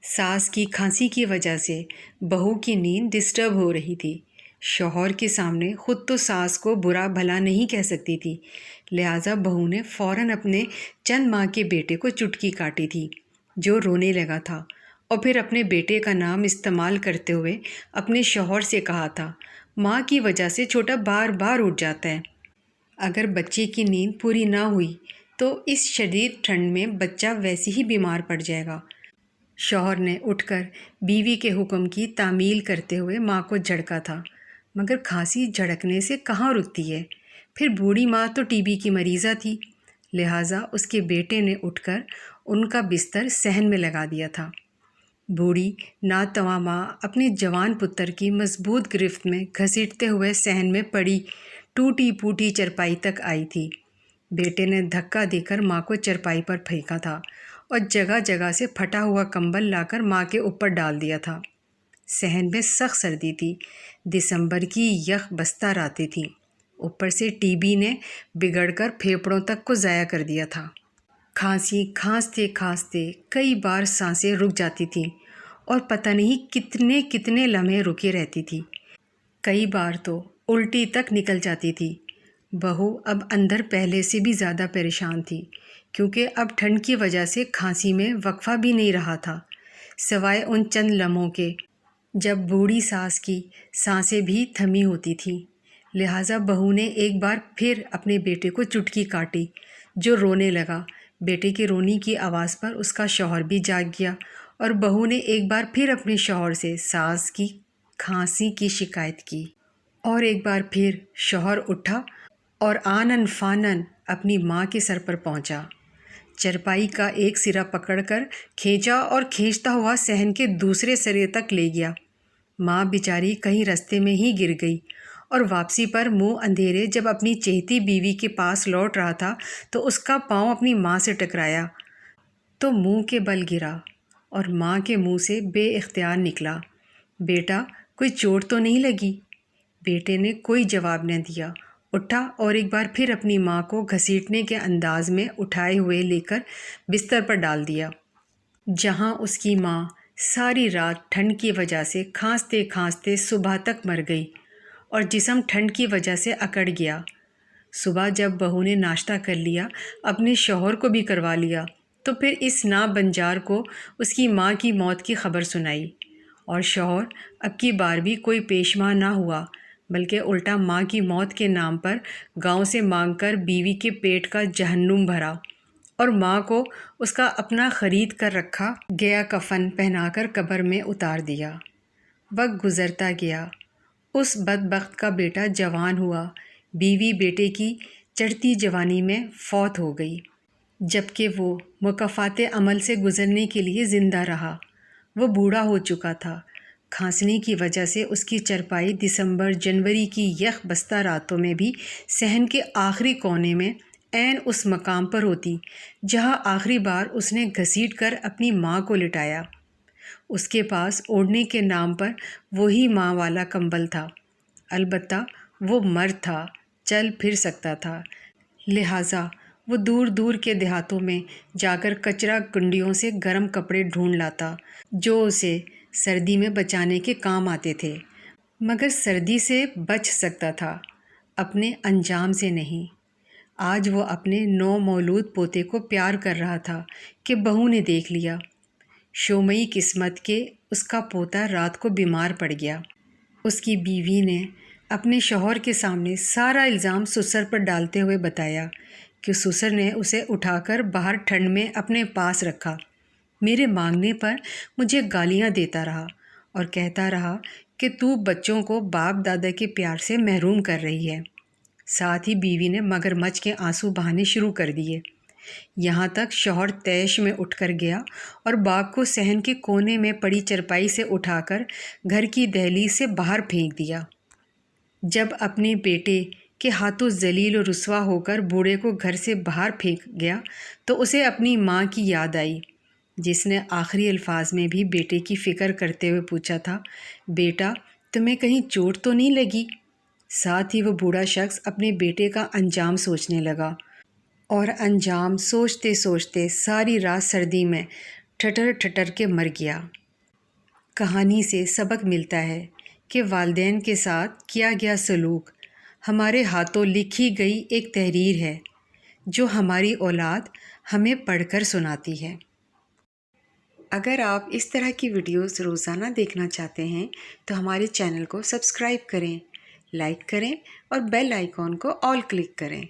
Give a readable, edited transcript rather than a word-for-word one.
ساس کی کھانسی کی وجہ سے بہو کی نیند ڈسٹرب ہو رہی تھی۔ شوہر کے سامنے خود تو ساس کو برا بھلا نہیں کہہ سکتی تھی، لہٰذا بہو نے فوراً اپنے چند ماہ کے بیٹے کو چٹکی کاٹی تھی جو رونے لگا تھا، اور پھر اپنے بیٹے کا نام استعمال کرتے ہوئے اپنے شوہر سے کہا تھا، ماں کی وجہ سے چھوٹا بار بار اٹھ جاتا ہے۔ اگر بچے کی نیند پوری نہ ہوئی تو اس شدید ٹھنڈ میں بچہ ویسے ہی بیمار پڑ جائے گا۔ شوہر نے اٹھ کر بیوی کے حکم کی تعمیل کرتے ہوئے ماں کو جھڑکا تھا، مگر کھانسی جھڑکنے سے کہاں رکتی ہے؟ پھر بوڑھی ماں تو ٹی بی کی مریضہ تھی، لہٰذا اس کے بیٹے نے اٹھ کر ان کا بستر صحن میں لگا دیا تھا۔ بوڑھی ناتواں ماں اپنے جوان پتر کی مضبوط گرفت میں گھسیٹتے ہوئے صحن میں پڑی ٹوٹی پھوٹی چرپائی تک آئی تھی۔ بیٹے نے دھکا دے کر ماں کو چرپائی پر پھینکا تھا اور جگہ جگہ سے پھٹا ہوا کمبل لا کر ماں کے اوپر ڈال دیا تھا۔ صحن میں سخت سردی تھی، دسمبر کی یخ بستہ راتیں تھیں، اوپر سے ٹی بی نے بگڑ کر پھیپھڑوں تک کو ضائع کر دیا تھا۔ کھانسی کھانستے کھانستے کئی بار سانسیں رک جاتی تھیں اور پتہ نہیں کتنے کتنے لمحے رکے رہتی تھی، کئی بار تو الٹی تک نکل جاتی تھی۔ بہو اب اندر پہلے سے بھی زیادہ پریشان تھی، کیونکہ اب ٹھنڈ کی وجہ سے کھانسی میں وقفہ بھی نہیں رہا تھا، سوائے ان چند لمحوں کے جب بوڑھی ساس کی سانسیں بھی تھمی ہوتی تھیں۔ لہٰذا بہو نے ایک بار پھر اپنے بیٹے کو چٹکی کاٹی جو رونے لگا۔ بیٹے کے رونے کی آواز پر اس کا شوہر بھی جاگ گیا اور بہو نے ایک بار پھر اپنے شوہر سے ساس کی کھانسی کی شکایت کی، اور ایک بار پھر شوہر اٹھا اور آنن فانن اپنی ماں کے سر پر پہنچا، چرپائی کا ایک سرا پکڑ کر کھینچا اور کھینچتا ہوا صحن کے دوسرے سرے تک لے گیا۔ ماں بیچاری کہیں رستے میں ہی گر گئی، اور واپسی پر منہ اندھیرے جب اپنی چہیتی بیوی کے پاس لوٹ رہا تھا تو اس کا پاؤں اپنی ماں سے ٹکرایا تو منہ کے بل گرا اور ماں کے منہ سے بے اختیار نکلا، بیٹا کوئی چوٹ تو نہیں لگی؟ بیٹے نے کوئی جواب نہ دیا، اٹھا اور ایک بار پھر اپنی ماں کو گھسیٹنے کے انداز میں اٹھائے ہوئے لے کر بستر پر ڈال دیا، جہاں اس کی ماں ساری رات ٹھنڈ کی وجہ سے کھانستے کھانستے صبح تک مر گئی اور جسم ٹھنڈ کی وجہ سے اکڑ گیا۔ صبح جب بہو نے ناشتہ کر لیا، اپنے شوہر کو بھی کروا لیا، تو پھر اس نابنجار کو اس کی ماں کی موت کی خبر سنائی، اور شوہر اب کی بار بھی کوئی پیشوا نہ ہوا، بلکہ الٹا ماں کی موت کے نام پر گاؤں سے مانگ کر بیوی کے پیٹ کا جہنم بھرا اور ماں کو اس کا اپنا خرید کر رکھا گیا کفن پہنا کر قبر میں اتار دیا۔ وقت گزرتا گیا، اس بدبخت کا بیٹا جوان ہوا، بیوی بیٹے کی چڑھتی جوانی میں فوت ہو گئی، جبکہ وہ مکافات عمل سے گزرنے کے لیے زندہ رہا۔ وہ بوڑھا ہو چکا تھا، کھانسنے کی وجہ سے اس کی چرپائی دسمبر جنوری کی یخ بستہ راتوں میں بھی صحن کے آخری کونے میں عین اس مقام پر ہوتی جہاں آخری بار اس نے گھسیٹ کر اپنی ماں کو لٹایا۔ اس کے پاس اوڑھنے کے نام پر وہی ماں والا کمبل تھا، البتہ وہ مرد تھا، چل پھر سکتا تھا، لہٰذا وہ دور دور کے دیہاتوں میں جا کر کچرا کنڈیوں سے گرم کپڑے ڈھونڈ لاتا جو اسے سردی میں بچانے کے کام آتے تھے، مگر سردی سے بچ سکتا تھا، اپنے انجام سے نہیں۔ آج وہ اپنے نو مولود پوتے کو پیار کر رہا تھا کہ بہو نے دیکھ لیا، شومئی قسمت کہ اس کا پوتا رات کو بیمار پڑ گیا۔ اس کی بیوی نے اپنے شوہر کے سامنے سارا الزام سسر پر ڈالتے ہوئے بتایا کہ سسر نے اسے اٹھا کر باہر ٹھنڈ میں اپنے پاس رکھا، میرے مانگنے پر مجھے گالیاں دیتا رہا اور کہتا رہا کہ تو بچوں کو باپ دادا کے پیار سے محروم کر رہی ہے۔ ساتھ ہی بیوی نے مگرمچھ کے آنسو بہانے شروع کر دیے، یہاں تک شوہر طیش میں اٹھ کر گیا اور باپ کو صحن کے کونے میں پڑی چرپائی سے اٹھا کر گھر کی دہلیز سے باہر پھینک دیا۔ جب اپنے بیٹے کے ہاتھوں ذلیل و رسوا ہو کر بوڑھے کو گھر سے باہر پھینک گیا تو اسے اپنی ماں کی یاد آئی، جس نے آخری الفاظ میں بھی بیٹے کی فکر کرتے ہوئے پوچھا تھا، بیٹا تمہیں کہیں چوٹ تو نہیں لگی؟ ساتھ ہی وہ بوڑھا شخص اپنے بیٹے کا انجام سوچنے لگا، اور انجام سوچتے سوچتے ساری رات سردی میں ٹھٹر ٹھٹر کے مر گیا۔ کہانی سے سبق ملتا ہے کہ والدین کے ساتھ کیا گیا سلوک ہمارے ہاتھوں لکھی گئی ایک تحریر ہے جو ہماری اولاد ہمیں پڑھ کر سناتی ہے۔ اگر آپ اس طرح کی ویڈیوز روزانہ دیکھنا چاہتے ہیں تو ہمارے چینل کو سبسکرائب کریں، لائک کریں اور بیل آئیکن کو آل کلک کریں۔